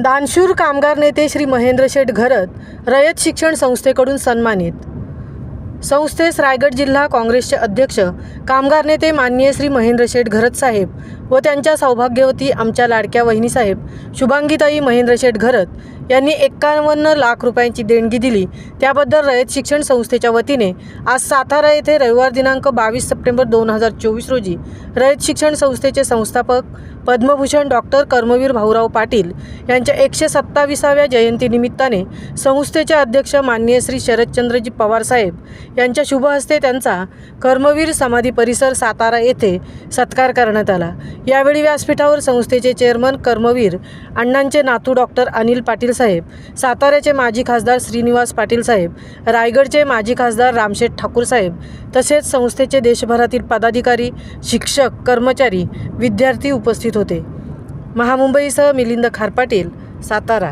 दानशूर कामगार नेते श्री महेंद्र शेठ घरत रयत शिक्षण संस्थेकडून सन्मानित। संस्थेस रायगड जिल्हा काँग्रेसचे अध्यक्ष कामगार नेते माननीय श्री महेंद्र शेठ घरत साहेब व त्यांच्या सौभाग्यवती आमच्या लाडक्या वहिनीसाहेब शुभांगीताई महेंद्र शेठ घरत यांनी 51 लाख रुपयांची देणगी दिली। त्याबद्दल रयत शिक्षण संस्थेच्या वतीने आज सातारा येथे रविवार दिनांक 22 सप्टेंबर 2024 रोजी रयत शिक्षण संस्थेचे संस्थापक पद्मभूषण डॉक्टर कर्मवीर भाऊराव पाटील यांच्या 127व्या जयंतीनिमित्ताने संस्थेचे अध्यक्ष माननीय श्री शरदचंद्रजी पवार साहेब यांच्या शुभ हस्ते त्यांचा कर्मवीर समाधी परिसर सातारा येथे सत्कार करण्यात आला। यावेळी व्यासपीठावर संस्थेचे चेअरमन कर्मवीर अण्णांचे नातू डॉक्टर अनिल पाटील साहेब, साताऱ्याचे माजी खासदार श्रीनिवास पाटील साहेब, रायगडचे माजी खासदार रामशेठ ठाकूर साहेब तसेच संस्थेचे देशभरातील पदाधिकारी, शिक्षक, कर्मचारी, विद्यार्थी उपस्थित होते। महामुंबईसह मिलिंद खारपाटील, सातारा।